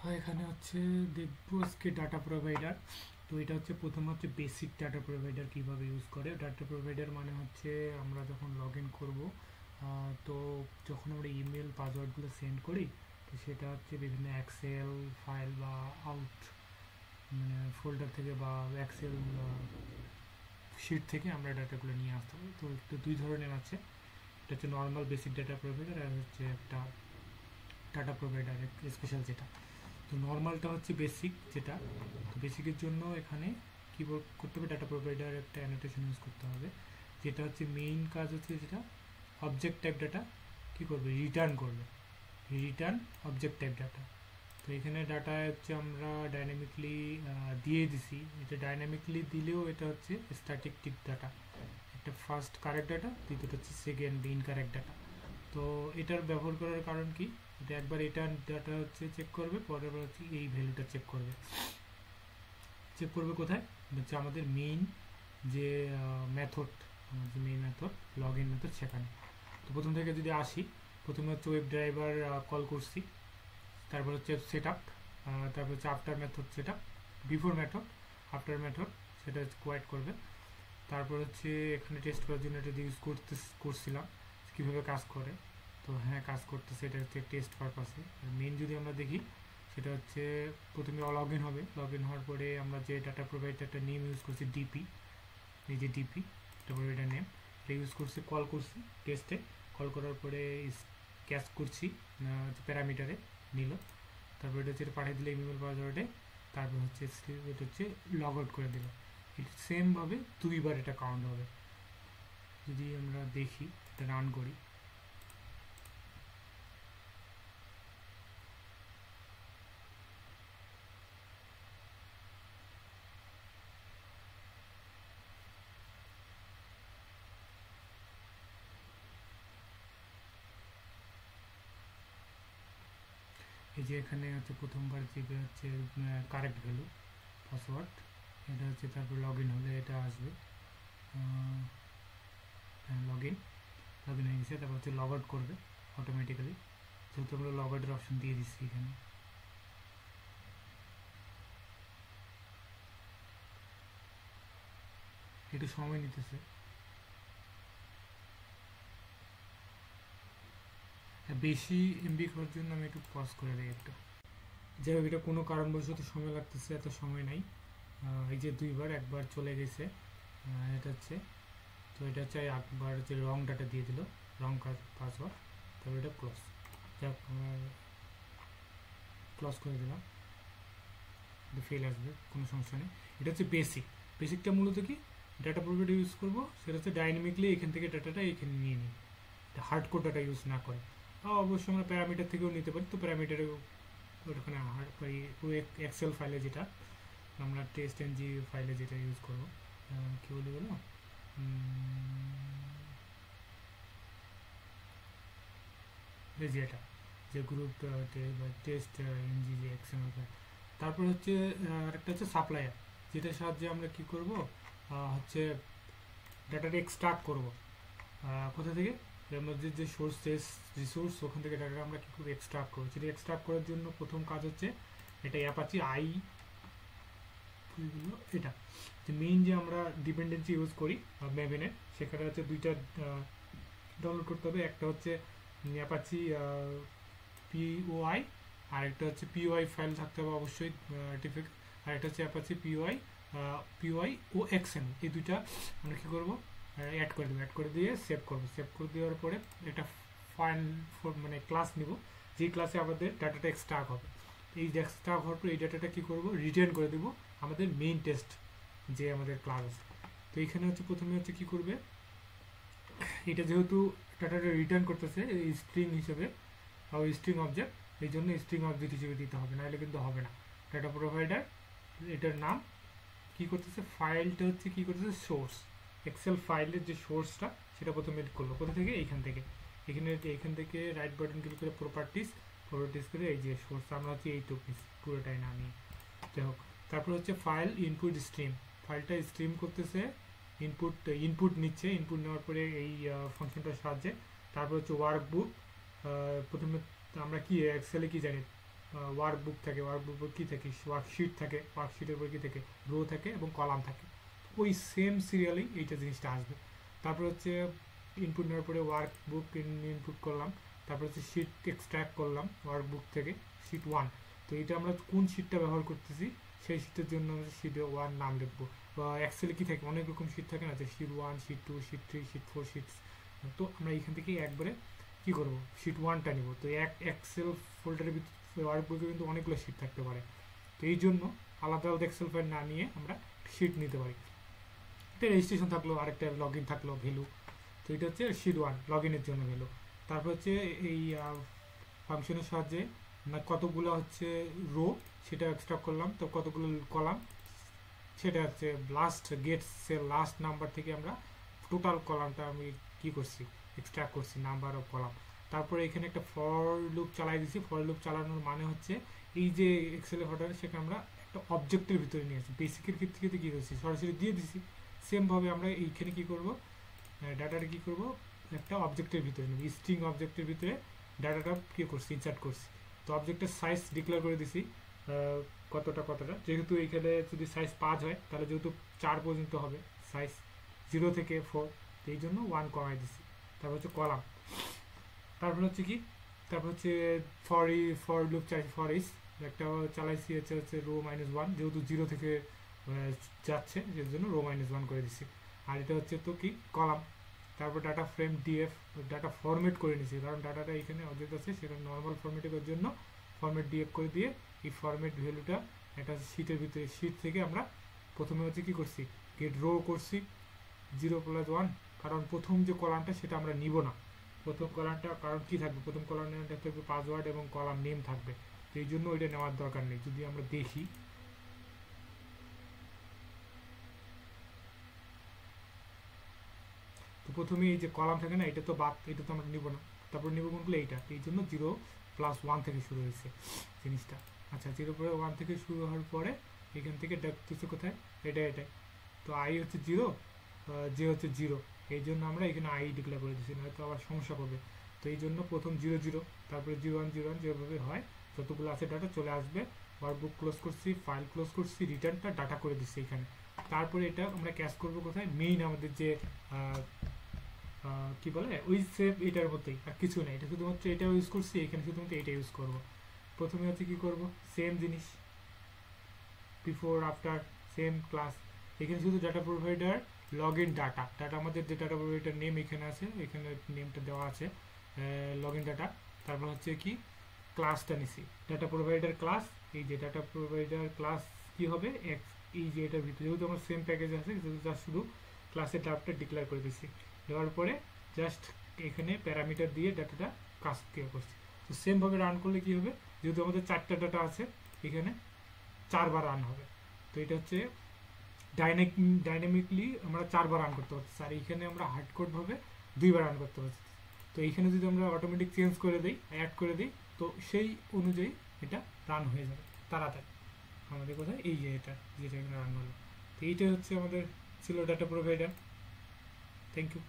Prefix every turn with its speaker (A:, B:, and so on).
A: হয় এখানে হচ্ছে দেখবো আজকে ডাটা প্রোভাইডার। তো এটা হচ্ছে প্রথম হচ্ছে বেসিক ডাটা প্রোভাইডার কীভাবে ইউজ করে। ডাটা প্রোভাইডার মানে হচ্ছে আমরা যখন লগ ইন করবো, তো যখন আমরা ইমেল পাসওয়ার্ডগুলো সেন্ড করি, তো সেটা হচ্ছে বিভিন্ন এক্সেল ফাইল বা আউট মানে ফোল্ডার থেকে বা এক্সেল শিট থেকে আমরা ডাটাগুলো নিয়ে আসতে পারি। তো একটু দুই ধরনের আছে, এটা হচ্ছে নর্মাল বেসিক ডাটা প্রোভাইডার আর হচ্ছে একটা ডাটা প্রোভাইডার স্পেশাল যেটা। তো নর্মালটা হচ্ছে বেসিক যেটা। তো বেসিকের জন্য এখানে কী করতে হবে, ডাটা প্রোভাইডার একটা অ্যানোটেশন ইউজ করতে হবে, যেটা হচ্ছে মেইন কাজ হচ্ছে যেটা অবজেক্ট টাইপ ডাটা কী করবে, রিটার্ন করবে, রিটার্ন অবজেক্ট টাইপ ডাটা। তো এখানে ডাটা হচ্ছে আমরা ডাইনামিকলি দিয়ে দিছি। এটা ডাইনামিকলি দিলেও এটা হচ্ছে স্ট্যাটিক টিপ ডাটা, একটা ফার্স্ট কারেক্ট ডাটা, দ্বিতীয়টা হচ্ছে সেকেন্ড ইনকারেক্ট ডাটা। তো এটার ব্যবহার করার কারণ কি, এটা একবার এটা ডাটা হচ্ছে চেক করবে, পরের বার হচ্ছে এই ভ্যালুটা চেক করবে। চেক করবে কোথায়, হচ্ছে আমাদের মেইন যে মেথড, আমাদের main method log in method সেখানে। তো প্রথম থেকে যদি আসি, প্রথমে হচ্ছে ওয়েব ড্রাইভার কল করছি, তারপর হচ্ছে সেট আপ, তারপর হচ্ছে after method set up, before method, after method সেটা হচ্ছে কোয়াইট করবে। তারপর হচ্ছে এখানে টেস্ট করার জন্য এটা ইউজ করছিলাম কীভাবে কাজ করে। তো হ্যাঁ, কাজ করতেছে, এটা হচ্ছে টেস্ট পারপাসে। মেন যদি আমরা দেখি, সেটা হচ্ছে প্রথমে লগ ইন হবে, লগ ইন হওয়ার পরে আমরা যে ডাটা প্রোভাইডারটা নেম ইউজ করছি ডিপি, এই যে ডিপি ডাটা প্রোভাইডার নেম, এটা ইউজ করছি, কল করছি টেস্টে, কল করার পরে ক্যাচ করছি প্যারামিটারে নিল, তারপর এটা হচ্ছে পাঠিয়ে দিলে ইমেল পাসওয়ার্ডে, তারপর হচ্ছে এটা হচ্ছে লগ আউট করে দিল। এটা সেমভাবে দুইবার এটা কাউন্ট হবে। যদি আমরা দেখি, এটা রান করি, এই যে এখানে হচ্ছে প্রথমবার যে হচ্ছে কারেক্ট ভ্যালু পাসওয়ার্ড, এটা হচ্ছে তারপর লগ ইন হলে এটা আসবে, লগ ইন হয়ে গেছে। তারপর হচ্ছে লগ আউট করবে অটোমেটিক্যালি, যেহেতু আমরা লগ আউটের অপশন দিয়ে দিচ্ছি এখানে। একটু সময় নিতেছে, বেশি এমবি করার জন্য আমি একটু পজ করে দিই একটু। যাই হোক, এটা কোনো কারণবশত সময় লাগতেছে, এত সময় নাই। এই যে দুইবার, একবার চলে গেছে, এটা হচ্ছে, তো এটা হচ্ছে একবার হচ্ছে রং ডাটা দিয়ে দিল, রং পাসওয়ার্ড, তারপর এটা ক্লোজ, যাক ক্লোজ করে দিলাম, ফেল আসবে, কোনো সমস্যা নেই। এটা হচ্ছে বেসিক। বেসিকটা মূলত কি, ডাটা প্রপার্টি ইউজ করবো, সেটা হচ্ছে ডাইনামিকলি এখান থেকে ডাটাটা এখানে নিয়ে নিই, হার্ড কোড ডাটা ইউজ না করে। অবশ্যই আমরা প্যারামিটার থেকেও নিতে পারি, তো প্যারামিটারে ওখানে ওই এক্সেল ফাইলে যেটা আমরা টেস্ট এনজি ফাইলে যেটা ইউজ করবো, কী বলে গেল, যেটা যে গ্রুপ টেস্ট এনজি যে এক্সএমএল ফাইল। তারপর হচ্ছে আরেকটা হচ্ছে সাপ্লায়ার, যেটার সাহায্যে আমরা কি করব, হচ্ছে ডাটাটা এক্সট্রাক্ট করব। কোথা থেকে, আমাদের যে সোর্স রিসোর্স, ওখান থেকে ডাটাটা আমরা কী করবো, এক্সট্রাক্ট করবো। সেটা এক্সট্রাক্ট করার জন্য প্রথম কাজ হচ্ছে এটা অ্যাপাচি এটা যে মেইন যে আমরা ডিপেন্ডেন্সি ইউজ করি ম্যাভেনের, সেখানে হচ্ছে দুইটা ডাউনলোড করতে হবে। একটা হচ্ছে অ্যাপাচি পিওআই, আর একটা হচ্ছে পিওআই ফাইল থাকতে হবে অবশ্যই টিফিক, আর একটা হচ্ছে অ্যাপাচি পিওআই ও এক্সএমএল। এই দুইটা আমরা কী করবো, অ্যাড করে দেবো, অ্যাড করে দিয়ে সেভ করবো। সেভ করে দেওয়ার পরে একটা ফাইল মানে ক্লাস নিব, যেই ক্লাসে আমাদের ডাটাটা এক্সট্রাক্ট হবে। এই এক্সট্রাক্ট হওয়ার পরে এই ডাটাটা কী করবো, রিটার্ন করে দেবো আমাদের মেইন টেস্ট যে আমাদের ক্লাস আছে। তো এইখানে হচ্ছে প্রথমে হচ্ছে কী করবে, এটা যেহেতু ডাটাটা রিটার্ন করতেছে এই স্ট্রিং হিসেবে বা স্ট্রিং অবজেক্ট, এই জন্য স্ট্রিং অবজেক্ট হিসেবে দিতে হবে, নাহলে কিন্তু হবে না। ডাটা প্রোভাইডার এটার নাম কী করতেছে, ফাইলটা হচ্ছে কী করতেছে, সোর্স এক্সেল ফাইলের যে সোর্সটা সেটা প্রথমে এড করলো, কোথা থেকে, এইখান থেকে। এখান থেকে রাইট বাটন ক্লিক করে প্রপার্টিস করে এই যে সোর্স, আমরা হচ্ছে এই টপিস পুরোটাই না নিয়ে, যাই হোক। তারপর হচ্ছে ফাইল ইনপুট স্ট্রিম, ফাইলটা স্ট্রিম করতেছে, ইনপুট নিচ্ছে, ইনপুট নেওয়ার পরে এই ফাংশনটার সাহায্যে। তারপর হচ্ছে ওয়ার্কবুক, প্রথমে আমরা কি এক্সেলে কি জানি, ওয়ার্কবুক থাকে, ওয়ার্কবুক কী থাকে, ওয়ার্কশিট থাকে, ওয়ার্কশিটের উপর কী থাকে, রো থাকে এবং কলাম থাকে। ওই সেম সিরিয়ালেই এইটা জিনিসটা আসবে। তারপর হচ্ছে ইনপুট নেওয়ার পরে ওয়ার্কবুক ইনপুট করলাম, তারপর হচ্ছে শিট এক্সট্র্যাক্ট করলাম ওয়ার্কবুক থেকে, শিট 1। তো এটা আমরা কোন শিটটা ব্যবহার করতেছি সেই শিটের জন্য আমরা শিট 1 নাম লিখবো। বা এক্সেলে কী থাকে, অনেক রকম শিট থাকে না, যে sheet 1, sheet 2, sheet 3, sheet 4, sheets. তো আমরা এইখান থেকে একবারে কী করবো, শিট 1টা নিব। তো এক্সেল ফোল্ডারের ভিতরে ওয়ার্কবুকে কিন্তু অনেকগুলো শিট থাকতে পারে, তো এই জন্য আলাদা আলাদা এক্সেল ফাইল না নিয়ে আমরা শিট নিতে পারি। একটা রেজিস্ট্রেশন থাকলো, আরেকটা লগ ইন থাকলো, ভ্যালু। তো এটা হচ্ছে শিট 1 লগ ইনের জন্য ভ্যালু। তারপর হচ্ছে এই ফাংশনের সাহায্যে কতগুলো হচ্ছে রো সেটা এক্সট্রাক্ট করলাম, তো কতগুলো কলাম সেটা হচ্ছে লাস্ট গেটসের লাস্ট নাম্বার থেকে আমরা টোটাল কলামটা আমি কি করছি, এক্সট্রাক্ট করছি নাম্বার অফ কলাম। তারপরে এখানে একটা ফর লুপ চালাই দিছি। ফর লুপ চালানোর মানে হচ্ছে এই যে এক্সেলের ফটোটা সেটা আমরা একটা অবজেক্টের ভিতরে নিয়ে আসি। বেসিকের ক্ষেত্রে কী করছি, সরাসরি দিয়ে দিছি। সেমভাবে আমরা এইখানে কী করব, ডাটাটা কী করব, একটা অবজেক্টের ভিতরে নেব, স্ট্রিং অবজেক্টের ভিতরে ডাটাটা কী করছি, ইনসার্ট করছি। তো অবজেক্টের সাইজ ডিক্লেয়ার করে দিছি কতটা, যেহেতু এইখানে যদি সাইজ 5 হয় তাহলে যেহেতু 4 পর্যন্ত হবে সাইজ, 0 থেকে 4, তো এই জন্য 1 কমাই দিছি। তারপর হচ্ছে কলাম, তারপর হচ্ছে কি, তারপর হচ্ছে ফর লুপ চাইছি, ফর ইস একটা চালাইছি হচ্ছে রো -1, যেহেতু 0 থেকে যাচ্ছে এর জন্য রো -1 করে দিছি। আর এটা হচ্ছে তো কি কলাম। তারপর data frame DF, data format করে নিছি, কারণ ডাটাটা এখানে অবজেক্ট আছে সেটা নর্মাল ফরম্যাটের জন্য ফরম্যাট ডিএফ করে দিয়ে এই ফরম্যাট ভ্যালুটা একটা শিটের ভিতরে, শিট থেকে আমরা প্রথমে হচ্ছে কি করছি, গেট রো করছি 0+1, কারণ প্রথম যে কলামটা সেটা আমরা নিব না। প্রথম কলামটা কারণ কি থাকবে, প্রথম কলামে থাকবে পাসওয়ার্ড এবং কলাম নেম থাকবে, তো এই জন্য ওইটা নেওয়ার দরকার নেই। যদি আমরা দেখি তো প্রথমে এই যে কলাম থাকে না, এটা তো বাদ, এটা তো আমরা নিব না। তারপর নিব কোনগুলো, এইটা, এই জন্য 0+1 থেকে শুরু হয়েছে জিনিসটা। আচ্ছা, 0+1 থেকে শুরু হওয়ার পরে এখান থেকে দেখতেছে কোথায়, এটাই। তো আই হচ্ছে 0, জে হচ্ছে 0, এই জন্য আমরা এখানে আই ডিক্লেয়ার করে দিচ্ছি, নয়তো আবার সমস্যা করবে। তো এই জন্য প্রথম 0, তারপরে 01, যেভাবে হয় যতগুলো আছে ডাটা চলে আসবে। ওয়ার্কবুক ক্লোজ করছি, ফাইল ক্লোজ করছি, রিটার্নটা ডাটা করে দিচ্ছি এখানে। তারপরে এটা আমরা ক্যাশ করবো কোথায়, মেইন আমাদের যে কি বলে ওই সেভ, এটার মধ্যেই, আর কিছু নেই। এটা শুধুমাত্র এটা ইউজ করছি, এখানে শুধুমাত্র এটা ইউজ করব। প্রথমে হচ্ছে কি করব, সেম জিনিস, বিফোর আফটার সেম ক্লাস। এখানে শুধু data provider log in data, আমাদের যে ডাটা প্রোভাইডার নেম এখানে আছে, এখানে নেমটা দেওয়া আছে লগ ইন ডাটা। তারপর হচ্ছে কি ক্লাসটা নিছি, ডাটা প্রোভাইডার ক্লাস। এই যে ডাটা প্রোভাইডার ক্লাস কি হবে, এই যে এটার ভিতরে যেহেতু আমার সেম প্যাকেজ আছে, জাস্ট শুধু ক্লাসের টাইপটা ডিক্লেয়ার করে দিচ্ছি। দেওয়ার পরে জাস্ট এখানে প্যারামিটার দিয়ে ডাটাটা কাজ করছি। তো সেমভাবে রান করলে কি হবে, যেহেতু আমাদের 4টা ডাটা আছে এখানে 4বার রান হবে। তো এটা হচ্ছে ডাইনামিকলি আমরা 4বার রান করতে পারছি, আর এইখানে আমরা হার্ডকোডভাবে 2বার রান করতে পারছি। তো এইখানে যদি আমরা অটোমেটিক চেঞ্জ করে দিই, অ্যাড করে দিই, তো সেই অনুযায়ী এটা রান হয়ে যাবে তাড়াতাড়ি। আমাদের কোথায়, এই যে এটা যেটা এখানে রান হলো। তো এইটা হচ্ছে আমাদের ছিল ডাটা প্রোভাইডার। Thank you.